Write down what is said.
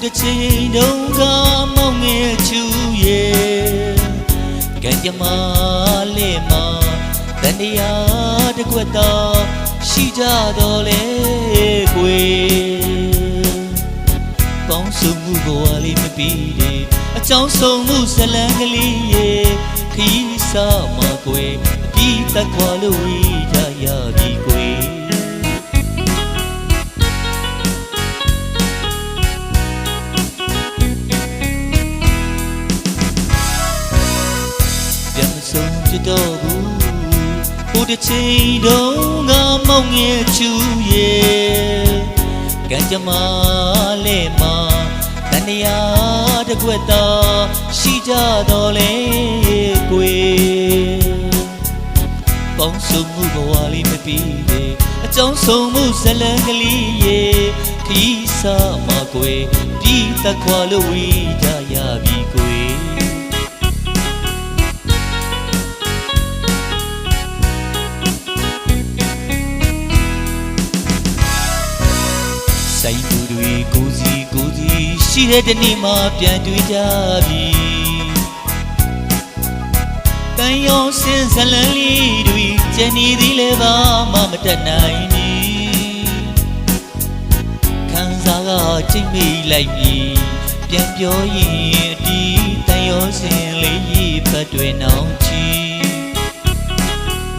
တစ်ချိန်တုန်းကမောင်ငယ်ချူရဲ့ကံကြမ္မာလေးမှာတန်တရားတစ်ခွက်သာရှိကြတော့လေကွယ်ကောင်းစုမှုဘဝလေးမပြီးတဲ့အကြောင်းဆုံးမှုဇလံကလေးရဲ့ခီးစားမှာကွယ်အပြီးသက်ခွာလို့ဝေးကြရပြီကွယ်တော့ဘူးဟိုတစ်ချိန်တုန်းကမောင်ငယ်ချူရဲ့ကံကြမ္မာလေးမှာတန်တရားတစ်ခွက်သာရှိကြတော့လေကွယ်ပေါင်းစုံမှုဘဝလေးမပြီးတဲ့အကြောင်းဆုံးမှုဇလံကလေးရဲ့ခီးစားမှာကွယ်ပြီးသက်ခွာလို့ဝေးကြရပြီကွယ်စိတ်ကူတွေကိုစီရှိတဲ့တနေ့မှပြန်တွေ့ကြပြီတန်ရောစင်ဇလံလေးတွေကျန်နေသေးလဲပါမှမတတ်နိုင်နီခံစားကချိန်မိလိုက်ပြီပြန်ပြောရင်ဒီတန်ရောစင်လေးရေးဖတ်တွေနောင်